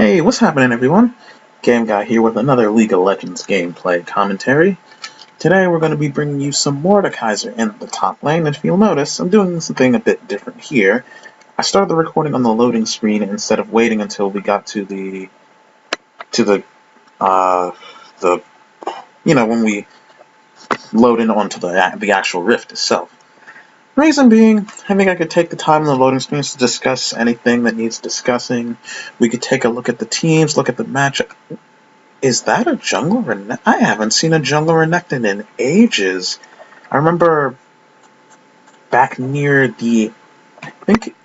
Hey, what's happening everyone? Gameguy here with another League of Legends gameplay commentary. Today we're going to be bringing you some Mordekaiser in the top lane, and if you'll notice, I'm doing something a bit different here. I started the recording on the loading screen instead of waiting until we got to the when we load in onto the actual rift itself. Reason being, I think I could take the time in the loading screens to discuss anything that needs discussing. We could take a look at the teams, look at the matchup. Is that a jungler Renekton? I haven't seen a jungler Renekton in ages. I remember back near I think it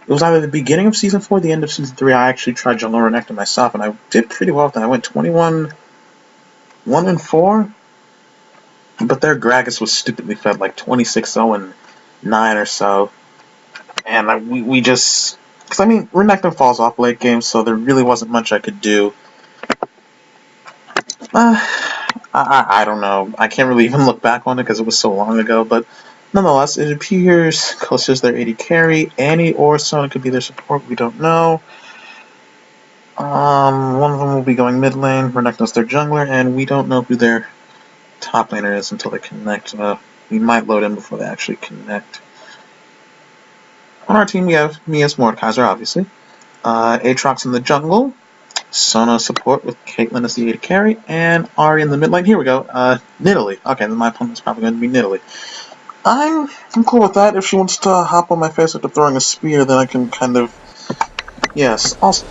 was either the beginning of Season 4 or the end of Season 3, I actually tried jungler Renekton myself, and I did pretty well with that. I went 21-1-4, but their Gragas was stupidly fed like 26-0-9 or so. And we just... Because, I mean, Renekton falls off late game, so there really wasn't much I could do. I don't know. I can't really even look back on it because it was so long ago, but nonetheless, it appears Closer's their AD carry. Annie or Sona could be their support. We don't know. One of them will be going mid lane. Renekton's their jungler, and we don't know who their top laner is until they connect. We might load in before they actually connect. On our team, we have me as Mordekaiser, obviously. Aatrox in the jungle. Sona support with Caitlyn as the AD carry, and Ahri in the mid lane. Here we go. Nidalee. Okay, then my opponent's probably going to be Nidalee. I'm cool with that. If she wants to hop on my face after throwing a spear, then I can kind of... Yes. Also,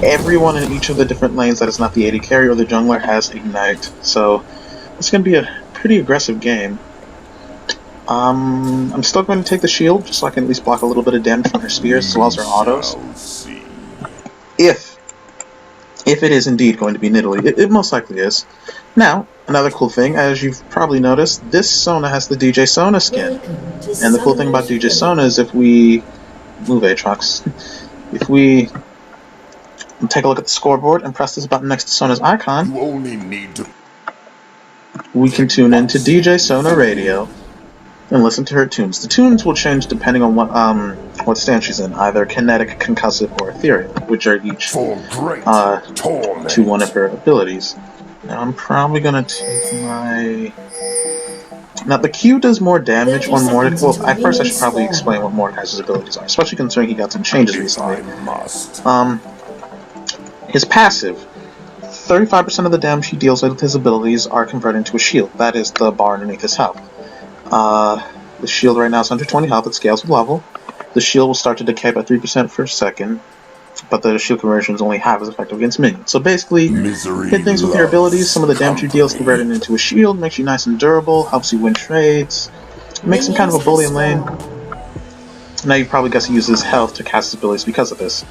everyone in each of the different lanes that is not the AD carry or the jungler has Ignite, so it's going to be a pretty aggressive game. I'm still going to take the shield, just so I can at least block a little bit of damage from her spears as well as her autos. If it is indeed going to be Nidalee, it most likely is. Now, another cool thing, as you've probably noticed, this Sona has the DJ Sona skin. And the cool thing about DJ Sona is if we... Move Aatrox. If we take a look at the scoreboard and press this button next to Sona's icon, you only need to... we can tune into DJ Sona Radio and listen to her tunes. The tunes will change depending on what stance she's in, either kinetic, concussive, or ethereal, which are each to one of her abilities. Now I'm probably gonna take my... Now the Q does more damage on Mordekaiser. Well, at first I should probably explain what Mordekaiser's abilities are, especially considering he got some changes recently. His passive, 35% of the damage he deals with his abilities are converted into a shield. That is the bar underneath his health. The shield right now is 120 health. It scales with level. The shield will start to decay by 3% per second, but the shield conversion is only half as effective against minions. So basically, hit things with your abilities. Some of the damage you deal is converted into a shield, makes you nice and durable, helps you win trades, makes him kind of a bully in lane. Now you probably got to use his health to cast his abilities because of this.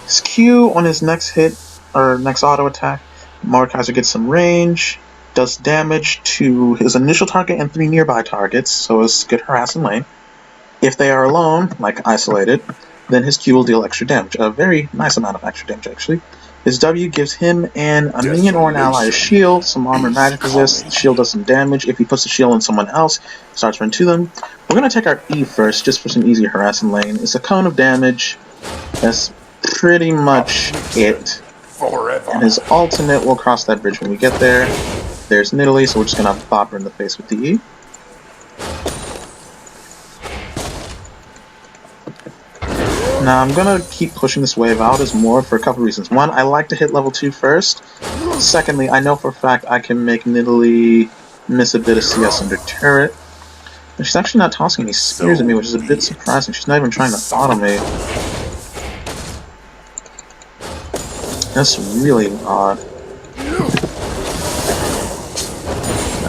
His Q on his next hit, or next auto attack, Mordekaiser gets some range, does damage to his initial target and 3 nearby targets, so as good harrass in lane. If they are alone, like isolated, then his Q will deal extra damage, a very nice amount of extra damage actually. His W gives him and a minion or an ally a shield, some armor and magic resist. The shield does some damage. If he puts the shield on someone else, it starts running to them. We're going to take our E first, just for some easy harrass in lane. It's a cone of damage. That's pretty much it. And his ultimate, we'll cross that bridge when we get there. There's Nidalee, so we're just going to bop her in the face with the E. Now I'm going to keep pushing this wave out as more for a couple reasons. One, I like to hit level 2 first. Secondly, I know for a fact I can make Nidalee miss a bit of CS under turret. And she's actually not tossing any spears at me, which is a bit surprising. She's not even trying to auto me. That's really odd.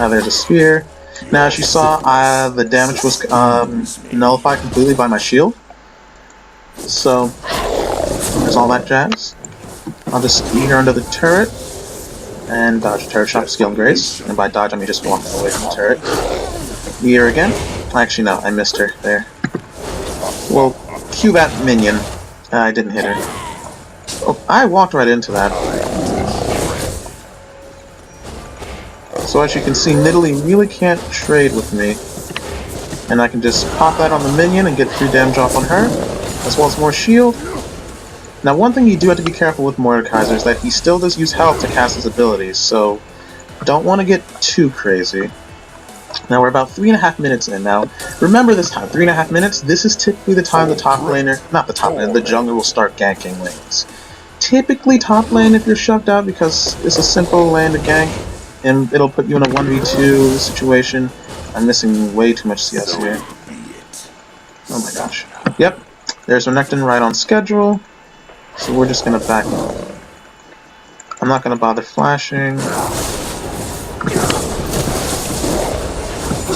There's a spear. Now, as you saw, the damage was nullified completely by my shield. So, there's all that jazz. I'll just eat her under the turret and dodge turret shot, skill and grace. And by dodge, I mean just walking away from the turret. Eat her again. Actually, no, I missed her there. Well, cue that minion. I didn't hit her. Oh, I walked right into that. So as you can see, Nidalee really can't trade with me. And I can just pop that on the minion and get 3 damage off on her. as well as more shield. Now, one thing you do have to be careful with Mordekaiser is that he still does use health to cast his abilities, so don't want to get too crazy. Now, we're about 3.5 minutes in. Now, remember this time, 3.5 minutes, this is typically the time the top laner, not the top laner, the jungler will start ganking lanes. Typically top lane if you're shoved out because it's a simple lane to gank, and it'll put you in a 1v2 situation. I'm missing way too much CS here. Oh my gosh. Yep, there's Renekton right on schedule. So we're just gonna back up. I'm not gonna bother flashing.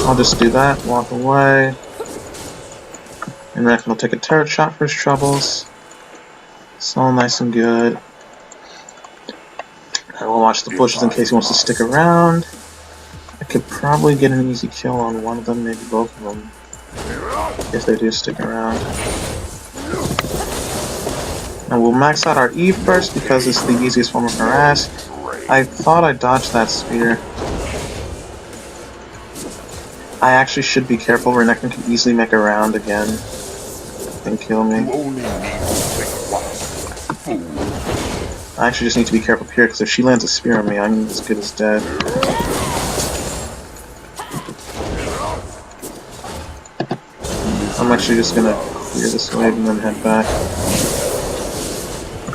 I'll just do that, walk away. And Renekton will take a turret shot for his troubles. It's all nice and good. I will watch the bushes in case he wants to stick around. I could probably get an easy kill on one of them, maybe both of them, if they do stick around. And we'll max out our Eve first because it's the easiest form of harrass. I thought I dodged that spear. I actually should be careful. Renekton can easily make a round again and kill me. I actually just need to be careful here because if she lands a spear on me, I'm as good as dead. I'm actually just gonna clear this wave and then head back.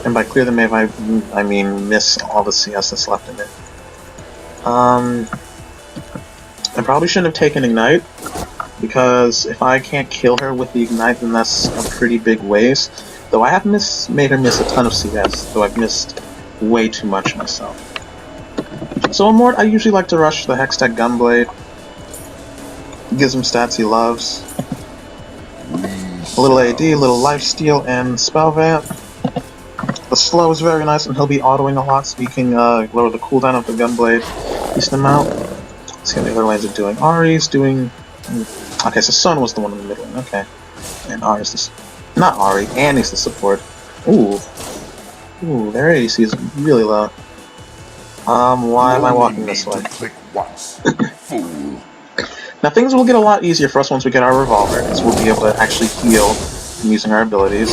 And by clear the wave, I mean miss all the CS that's left in it. I probably shouldn't have taken Ignite, because if I can't kill her with the Ignite, then that's a pretty big waste. Though I have made her miss a ton of CS, though I've missed way too much myself. So on Mord, I usually like to rush the Hextech Gunblade. Gives him stats he loves. A little AD, a little lifesteal, and Spell Vamp. The slow is very nice, and he'll be autoing a lot, so he can lower the cooldown of the Gunblade decent amount. Let's see how the other lanes are doing. Ahri's doing... Okay, so Sun was the one in the middle. Okay. And Ahri's the... Not Ahri, Annie's the support. Ooh. Ooh, their AC is really low. Why am I walking this way? Now things will get a lot easier for us once we get our revolver, because we'll be able to actually heal using our abilities.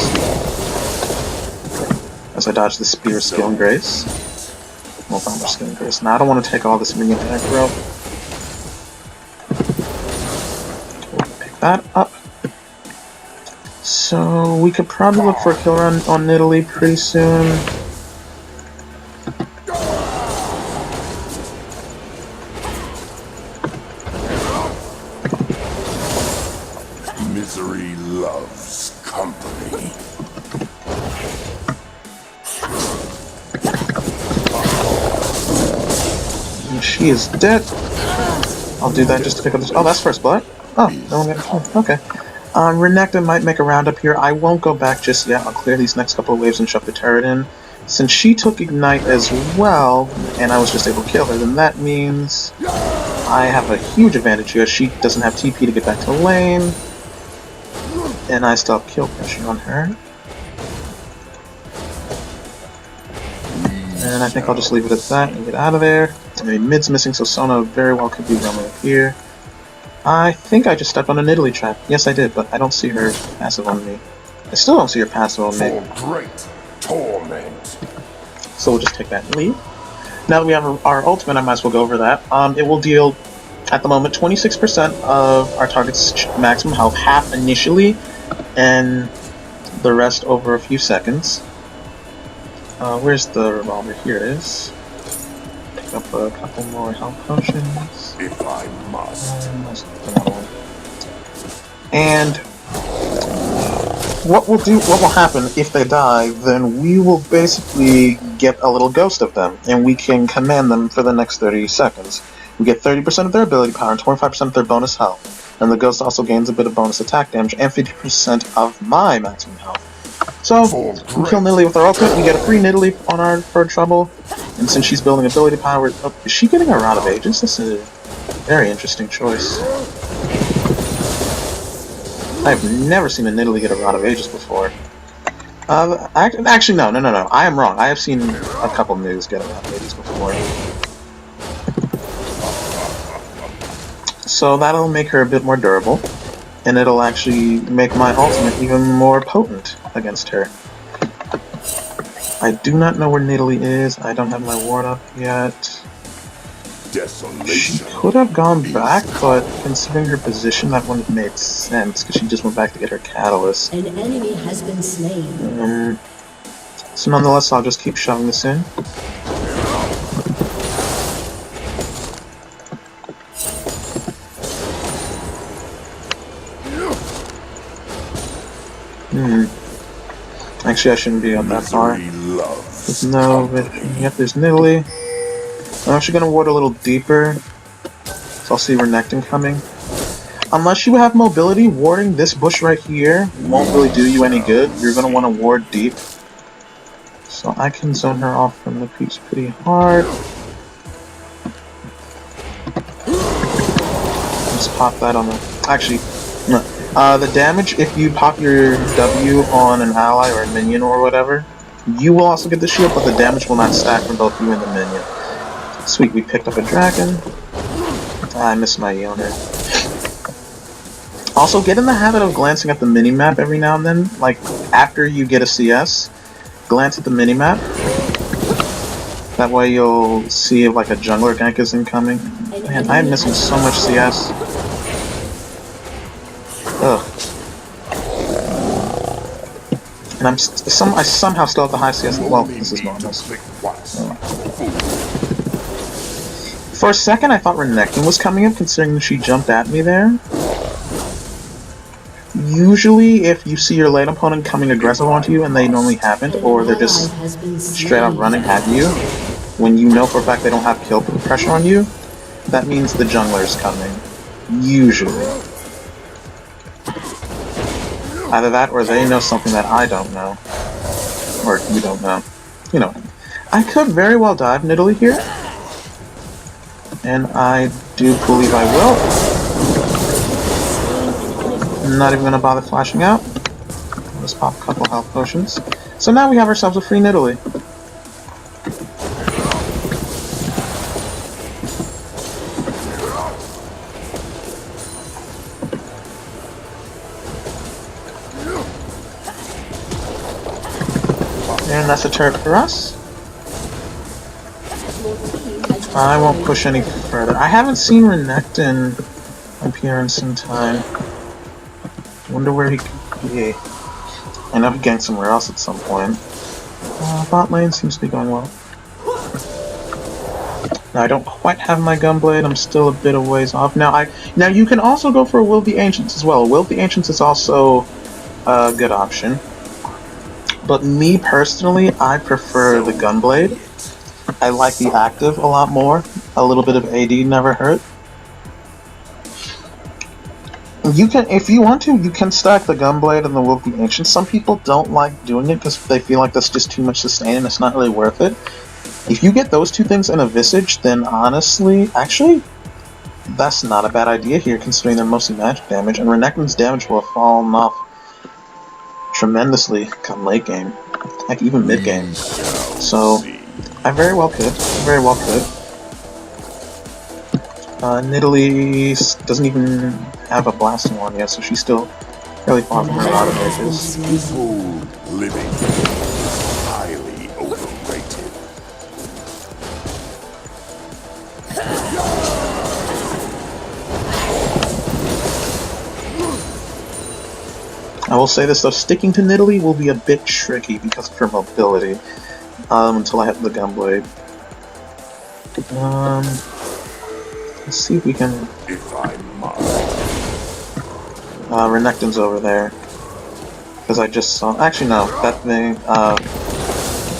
As I dodge the spear, skill, and grace. Well, not more skill and grace. Now I don't want to take all this minion aggro. We'll pick that up. So we could probably look for a kill run on Nidalee pretty soon. Misery loves company. And she is dead. I'll do that just to pick up this. Oh, that's first blood. Oh, no one got killed. Okay. Renekton might make a round up here. I won't go back just yet. I'll clear these next couple of waves and shove the turret in. Since she took Ignite as well, and I was just able to kill her, then that means I have a huge advantage here. She doesn't have TP to get back to lane. And I still have kill pressure on her. And I think I'll just leave it at that and get out of there. I mean, mid's missing, so Sona very well could be roaming up here. I think I just stepped on a Nidalee trap. Yes, I did, but I don't see her passive on me. I still don't see her passive on me. For great torment. So we'll just take that and leave. Now that we have our ultimate, I might as well go over that. It will deal, at the moment, 26% of our target's maximum health, half initially, and the rest over a few seconds. Where's the revolver? Here it is. Pick up a couple more health potions. If I must. And what will happen if they die, then we will basically get a little ghost of them, and we can command them for the next 30 seconds. We get 30% of their ability power and 25% of their bonus health. And the ghost also gains a bit of bonus attack damage and 50% of my maximum health. So, we kill Nidalee with our ultimate, we get a free Nidalee on our for trouble, and since she's building ability power... Oh, is she getting a Rod of Ages? This is a very interesting choice. I've never seen a Nidalee get a Rod of Ages before. Actually, no. I am wrong. I have seen a couple Nids get a Rod of Ages before. So that'll make her a bit more durable. and it'll actually make my ultimate even more potent against her. I do not know where Nidalee is. I don't have my ward up yet. She could have gone back, but considering her position, that wouldn't have made sense, because she just went back to get her catalyst. An enemy has been slain. So nonetheless, I'll just keep shoving this in. Actually, I shouldn't be up that far. There's no vision. Yep, there's Nidalee. I'm actually going to ward a little deeper. So I'll see Renekton coming. Unless you have mobility, warding this bush right here won't really do you any good. You're going to want to ward deep. So I can zone her off from the creeps pretty hard. Just pop that on the... Actually, no. The damage, if you pop your W on an ally or a minion or whatever, you will also get the shield, but the damage will not stack for both you and the minion. Sweet, we picked up a dragon. I missed my Yona. Also, get in the habit of glancing at the minimap every now and then. Like, after you get a CS, glance at the minimap. That way you'll see if like a jungler gank is incoming. Man, I'm missing so much CS. Ugh. And I somehow still have the high CS. Well, this is normal. For a second, I thought Renekton was coming up, considering that she jumped at me there. Usually, if you see your lane opponent coming aggressive onto you, and they normally haven't, or they're just straight up running at you, when you know for a fact they don't have kill pressure on you, that means the jungler is coming. Usually. Either that, or they know something that I don't know. Or you don't know. You know. I could very well dive Nidalee here. And I do believe I will. I'm not even going to bother flashing out. I'll just pop a couple health potions. So now we have ourselves a free Nidalee. And that's a turret for us. I won't push any further. I haven't seen Renekton appear in some time. Wonder where he could be. I know he ganked somewhere else at some point. Bot lane seems to be going well. Now I don't quite have my Gunblade. I'm still a bit of ways off. Now you can also go for a Will of the Ancients as well. Will of the Ancients is also a good option. But me personally, I prefer the Gunblade. I like the active a lot more. A little bit of AD never hurt. You can, if you want to, you can stack the Gunblade and the Will of the Ancient. Some people don't like doing it because they feel like that's just too much sustain and it's not really worth it. If you get those two things in a Visage, then honestly, actually, that's not a bad idea here considering they're mostly magic damage, and Renekton's damage will have fallen off tremendously come late game, like even mid game. So I very well could. Nidalee doesn't even have a blasting one yet, so she's still fairly far from her auto mages. Living highly overrated. I will say this though, sticking to Nidalee will be a bit tricky because of her mobility, until I hit the Gunblade. Let's see if we can... If I must. Renekton's over there. Because I just saw... Actually no, that thing,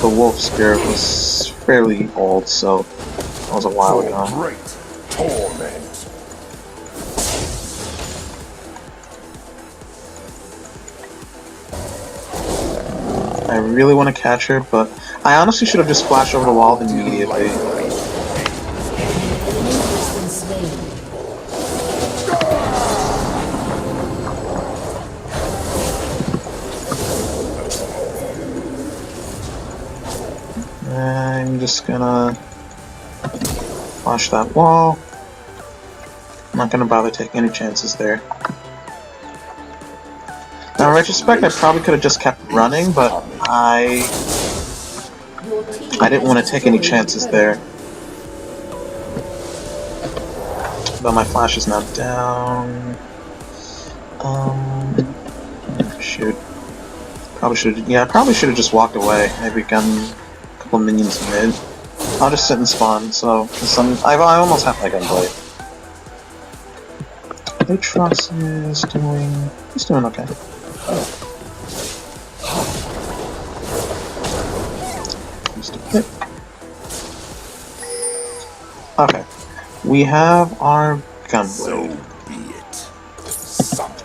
the Wolf Spirit was fairly old, so that was a while ago. Great torment. I really want to catch her, but I honestly should have just flashed over the wall immediately. I'm just gonna flash that wall. I'm not gonna bother taking any chances there. retrospect, I probably could have just kept running, but I didn't want to take any chances there. But my flash is now down. Shoot. Probably should. Yeah, I probably should have just walked away. Maybe gotten a couple minions mid. I'll just sit and spawn. So I almost have my gunblade. Aatrox is doing. He's doing okay. Just a hit. Okay. We have our gunblade.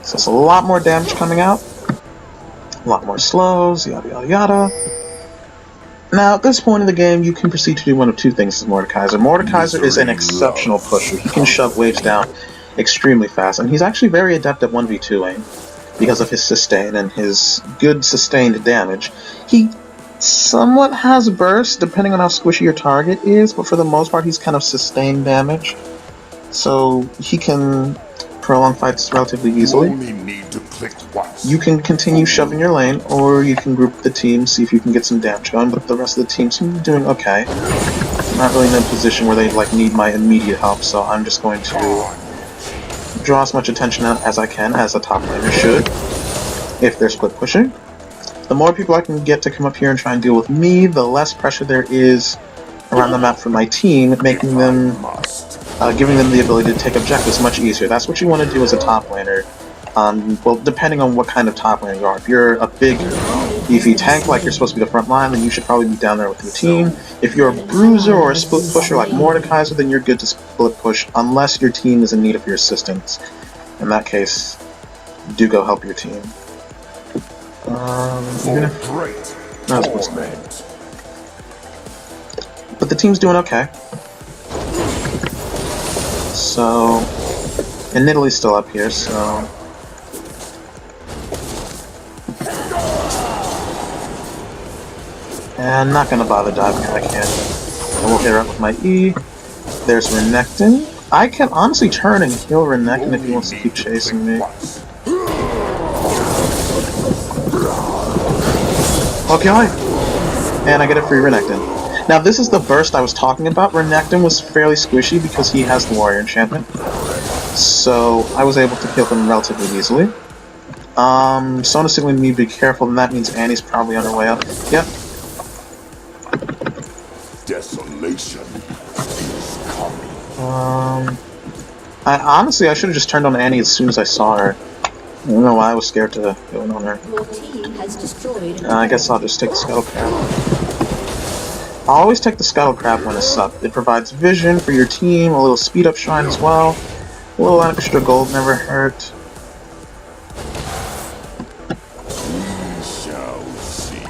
So it's a lot more damage coming out. A lot more slows, yada yada yada. Now, at this point in the game, you can proceed to do one of two things with Mordekaiser. Mordekaiser is an exceptional pusher. He can shove waves down extremely fast, and he's actually very adept at 1v2ing because of his sustain and his good sustained damage. He somewhat has burst, depending on how squishy your target is, but for the most part, he's kind of sustained damage. So he can prolong fights relatively easily. You can continue shoving your lane, or you can group the team, see if you can get some damage going, but the rest of the team seem to be doing okay. I'm not really in a position where they need my immediate help, so I'm just going to draw as much attention as I can, as a top laner should, if they're split pushing. The more people I can get to come up here and try and deal with me, the less pressure there is around the map for my team, making them, giving them the ability to take objectives much easier. That's what you want to do as a top laner. Well, depending on what kind of top laner you are. If you're a big, beefy tank like you're supposed to be the front line, then you should probably be down there with your team. If you're a bruiser or a split pusher like Mordekaiser, then you're good to split push, unless your team is in need of your assistance. In that case, do go help your team. But the team's doing okay. So, and Italy's still up here, so. And I'm not gonna bother diving if I can. I will hit her up with my E. There's Renekton. I can honestly turn and kill Renekton if he wants to keep chasing me. Okay. And I get a free Renekton. Now this is the burst I was talking about. Renekton was fairly squishy because he has the warrior enchantment. So I was able to kill him relatively easily. Sona's signaling me to be careful, and that means Annie's probably on her way up. Yep. Desolation is coming. Honestly, I should have just turned on Annie as soon as I saw her. I don't know why I was scared to go in on her. Your team has destroyed. I guess I'll just take the Scuttle Crab. I always take the Scuttle Crab when it's up. It provides vision for your team, a little speed up shrine as well. A little extra gold never hurt. We shall see.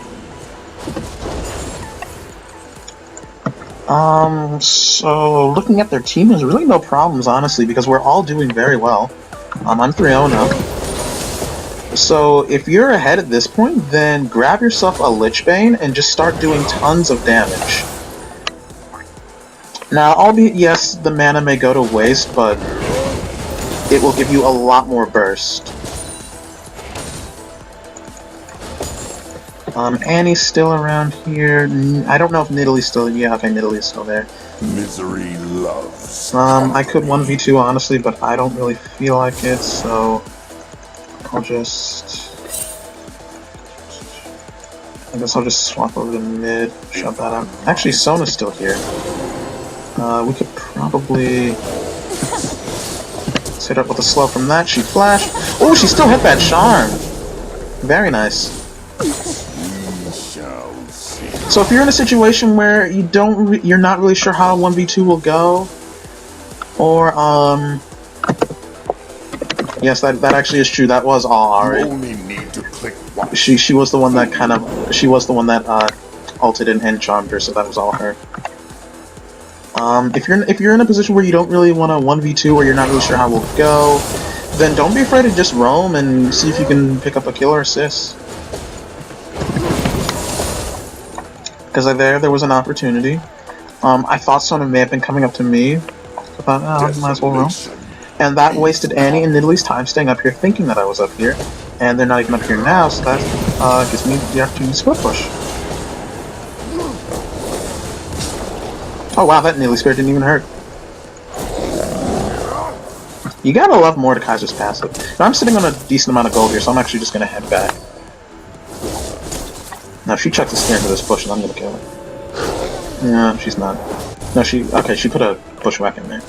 So looking at their team, there's really no problems, honestly, because we're all doing very well. I'm 3-0 now. So if you're ahead at this point, then grab yourself a Lichbane and just start doing tons of damage. Now, albeit, yes, the mana may go to waste, but it will give you a lot more burst. Annie's still around here. I don't know if Nidalee's still... Yeah, okay, Nidalee's still there. Misery loves. I could 1v2, honestly, but I don't really feel like it, so... I guess I'll just swap over to mid, shut that out. Actually, Sona's still here. We could probably hit her up with a slow from that. She flashed. Oh, she still hit that charm. Very nice. So if you're in a situation where you're not really sure how 1v2 will go, or yes, that actually is true. That was all Ari. She was the one that ulted and charmed her, so that was all her. If you're in a position where you don't really want to 1v2 or you're not really sure how it will go, then don't be afraid to just roam and see if you can pick up a kill or assist. Because there was an opportunity. I thought Sona may have been coming up to me. I thought, oh, might as well roam. And that wasted Annie and Nidalee's time staying up here thinking that I was up here. And they're not even up here now, so that gives me the opportunity to split push. Oh wow, that nearly spear didn't even hurt. You gotta love Mordekaiser's passive. Now, I'm sitting on a decent amount of gold here, so I'm actually just gonna head back. Now, if she chucks a spear into this bush, I'm gonna kill her. No, she's not. No, okay, she put a bushwhack in there.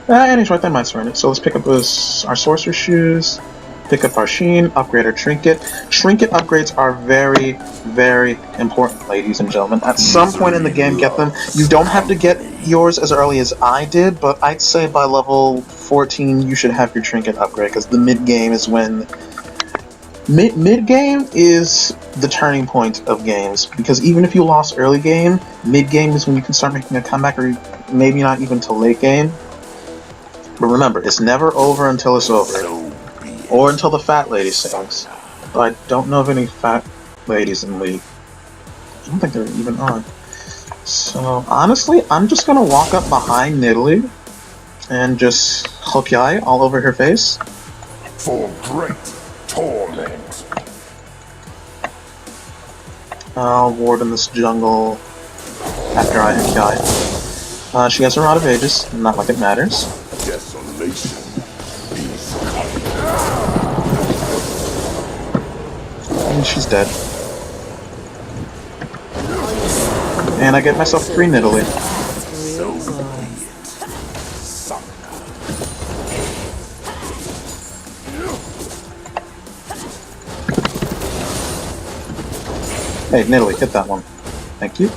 And he's right there, might surrender. So let's pick up our sorcerer shoes, pick up our sheen, upgrade our trinket. Trinket upgrades are very, very important, ladies and gentlemen. At some point in the game, get them. You don't have to get yours as early as I did, but I'd say by level 14 you should have your trinket upgrade, because the mid-game is when... Mid-game is the turning point of games, because even if you lost early game, mid-game is when you can start making a comeback, or maybe not even till late game. But remember, it's never over until it's over. Or until the fat lady sings. But I don't know of any fat ladies in League. I don't think they're even on. So, honestly, I'm just gonna walk up behind Nidalee and just hook Yai all over her face. For great torment. I'll ward in this jungle after I hook Yai. She has a Rod of Ages, not like it matters. Desolation is And she's dead. And I get myself 3 Nidalee. Hey, Nidalee, hit that one. Thank you.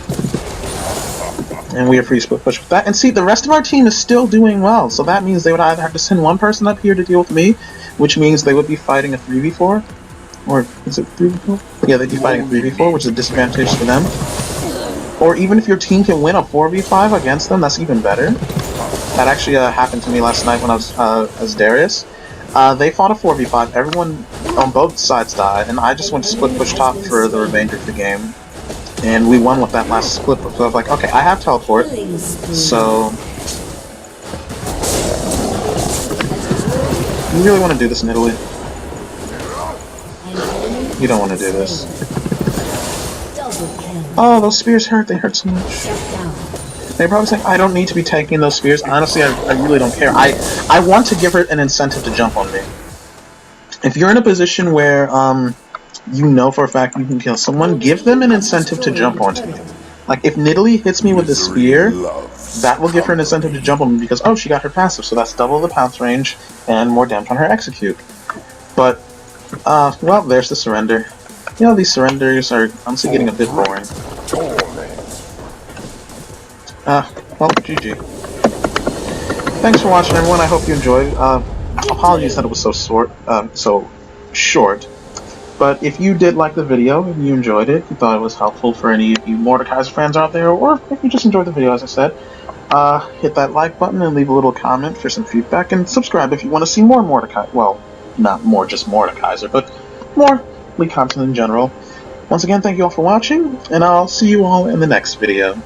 And we are free split push with that. And see, the rest of our team is still doing well, so that means they would either have to send one person up here to deal with me, which means they would be fighting a 3v4. Or, is it 3v4? Yeah, they'd be fighting a 3v4, which is a disadvantage for them. Or even if your team can win a 4v5 against them, that's even better. That actually happened to me last night when I was as Darius. They fought a 4v5, everyone on both sides died, and I just went to split push top for the remainder of the game. And we won with that last split push. So I was like, okay, I have teleport, so... You really want to do this, Nidalee? You don't want to do this. Oh, those spears hurt. They hurt so much. They're probably saying, I don't need to be taking those spears. Honestly, I really don't care. I want to give her an incentive to jump on me. If you're in a position where you know for a fact you can kill someone, give them an incentive to jump onto you. Like, if Nidalee hits me with the spear, that will give her an incentive to jump on me because, oh, she got her passive, so that's double the pounce range and more damage on her execute. But, well, there's the surrender. You know, these surrenders are honestly getting a bit boring. Well, GG. Thanks for watching, everyone. I hope you enjoyed. Apologies that it was so short. But if you did like the video and you enjoyed it, you thought it was helpful for any of you Mordekaiser fans out there, or if you just enjoyed the video, as I said, hit that like button and leave a little comment for some feedback, and subscribe if you want to see more Mordekaiser. Well, not more just Mordekaiser, but more League content in general. Once again, thank you all for watching, and I'll see you all in the next video.